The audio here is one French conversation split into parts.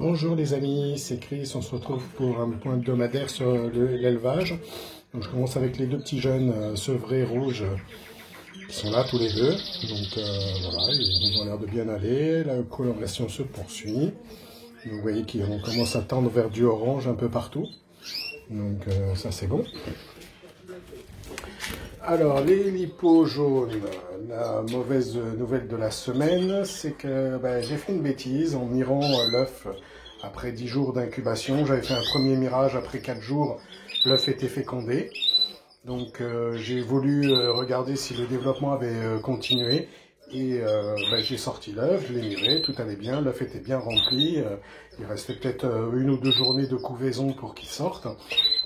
Bonjour les amis, c'est Chris, on se retrouve pour un point hebdomadaire sur l'élevage. Donc je commence avec les deux petits jeunes sevrés rouges qui sont là tous les deux. Donc voilà, ils ont l'air de bien aller, la coloration se poursuit. Vous voyez qu'on commence à tendre vers du orange un peu partout. Donc ça c'est bon. Alors les lipots jaunes, la mauvaise nouvelle de la semaine, c'est que j'ai fait une bêtise en mirant l'œuf après 10 jours d'incubation. J'avais fait un premier mirage après 4 jours, l'œuf était fécondé. Donc j'ai voulu regarder si le développement avait continué. Et j'ai sorti l'œuf, je l'ai miré, tout allait bien, l'œuf était bien rempli. Il restait peut-être 1 ou 2 journées de couvaison pour qu'il sorte.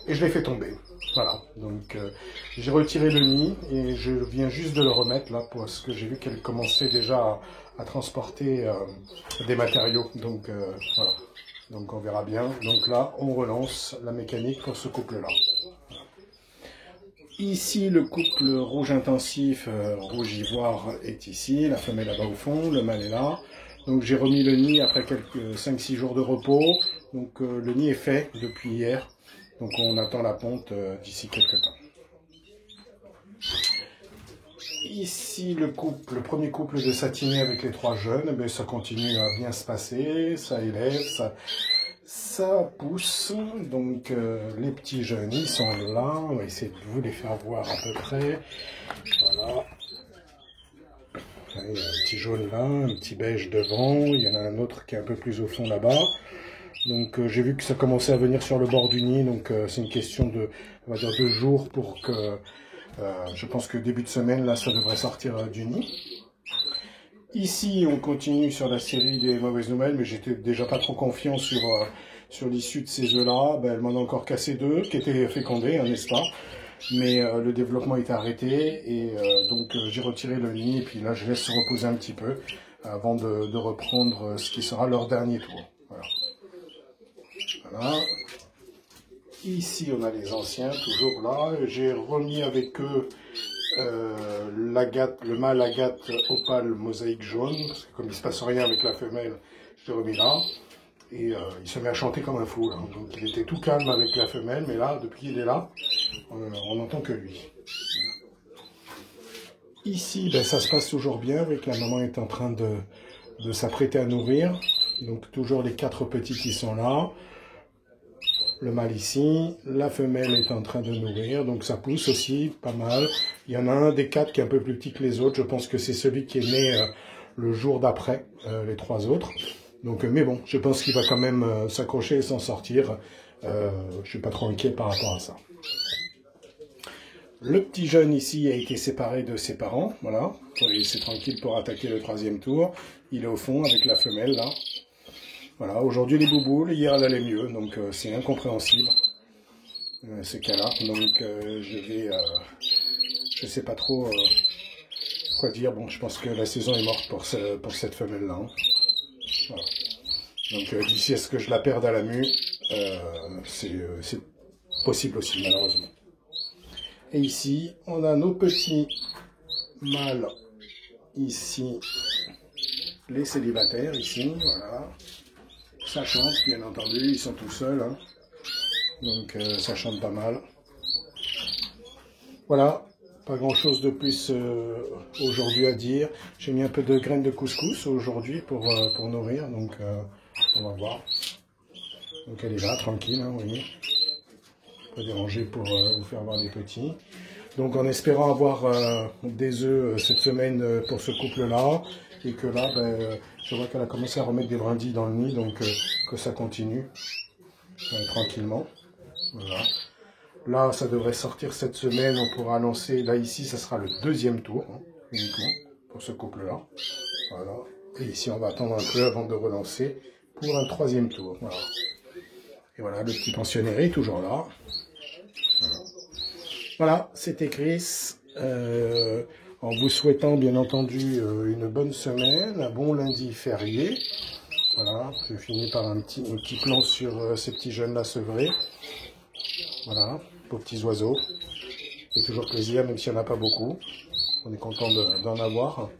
Et je l'ai fait tomber. Voilà, donc j'ai retiré le nid et je viens juste de le remettre là parce que j'ai vu qu'elle commençait déjà à transporter des matériaux. Donc voilà, donc on verra bien. Donc là, on relance la mécanique pour ce couple-là. Ici, le couple rouge intensif, rouge ivoire est ici, la femelle là-bas au fond, le mâle est là. Donc j'ai remis le nid après quelques 5-6 jours de repos. Donc le nid est fait depuis hier. Donc on attend la ponte d'ici quelques temps. Ici le premier couple de satinés avec les 3 jeunes, ça continue à bien se passer, ça élève, ça pousse. Donc les petits jeunes ils sont là, on va essayer de vous les faire voir à peu près. Voilà. Il y a un petit jaune là, un petit beige devant, il y en a un autre qui est un peu plus au fond là-bas. Donc j'ai vu que ça commençait à venir sur le bord du nid, donc c'est une question de, on va dire, 2 jours pour que, je pense que début de semaine, là, ça devrait sortir du nid. Ici, on continue sur la série des mauvaises nouvelles, mais j'étais déjà pas trop confiant sur l'issue de ces œufs-là. Elle m'en a encore cassé 2, qui étaient fécondés, hein, n'est-ce pas? Mais le développement est arrêté, et donc j'ai retiré le nid, et puis là, je laisse se reposer un petit peu, avant de reprendre ce qui sera leur dernier tour. Voilà. Voilà. Ici, on a les anciens, toujours là. J'ai remis avec eux le mâle agate opale mosaïque jaune, parce que comme il ne se passe rien avec la femelle, je l'ai remis là. Et il se met à chanter comme un fou, là. Donc il était tout calme avec la femelle, mais là, depuis qu'il est là, on n'entend que lui. Ici, ça se passe toujours bien, avec la maman est en train de s'apprêter à nourrir. Donc toujours les 4 petits qui sont là. Le mâle ici, la femelle est en train de nourrir, donc ça pousse aussi pas mal. Il y en a un des 4 qui est un peu plus petit que les autres, je pense que c'est celui qui est né le jour d'après les 3 autres. Donc, mais bon, je pense qu'il va quand même s'accrocher et s'en sortir. Je suis pas trop inquiet par rapport à ça. Le petit jeune ici a été séparé de ses parents, voilà. C'est tranquille pour attaquer le 3e tour. Il est au fond avec la femelle là. Voilà, aujourd'hui les bouboules, hier elle allait mieux, donc c'est incompréhensible ces cas-là. Donc je sais pas trop quoi dire. Bon, je pense que la saison est morte pour cette femelle-là. Hein. Voilà. Donc d'ici à ce que je la perde à la mue, c'est possible aussi malheureusement. Et ici, on a nos petits mâles ici, les célibataires ici, voilà. Ça chante, bien entendu, ils sont tout seuls, hein. Donc ça chante pas mal. Voilà, pas grand chose de plus aujourd'hui à dire. J'ai mis un peu de graines de couscous aujourd'hui pour nourrir, donc on va voir. Donc elle est là, tranquille, hein, vous voyez. Pas déranger pour vous faire voir des petits. Donc en espérant avoir des œufs cette semaine pour ce couple-là, et que là, je vois qu'elle a commencé à remettre des brindilles dans le nid, donc que ça continue tranquillement. Voilà. Là, ça devrait sortir cette semaine, on pourra annoncer, là ici, ça sera le 2e tour, hein, uniquement, pour ce couple-là. Voilà. Et ici, on va attendre un peu avant de relancer pour un 3e tour. Voilà. Et voilà, le petit pensionnaire est toujours là. Voilà, c'était Chris. En vous souhaitant bien entendu une bonne semaine, un bon lundi férié. Voilà, je finis par un petit plan sur ces petits jeunes là sevrés. Voilà, beaux petits oiseaux. C'est toujours plaisir, même s'il n'y en a pas beaucoup. On est content d'en avoir.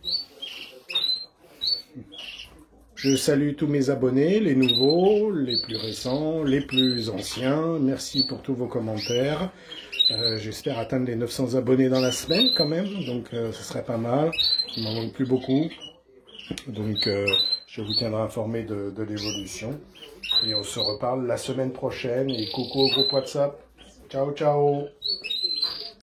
Je salue tous mes abonnés, les nouveaux, les plus récents, les plus anciens. Merci pour tous vos commentaires. J'espère atteindre les 900 abonnés dans la semaine quand même, donc ce serait pas mal. Il m'en manque plus beaucoup. Donc je vous tiendrai informé de l'évolution. Et on se reparle la semaine prochaine. Et coucou au groupe WhatsApp. Ciao, ciao.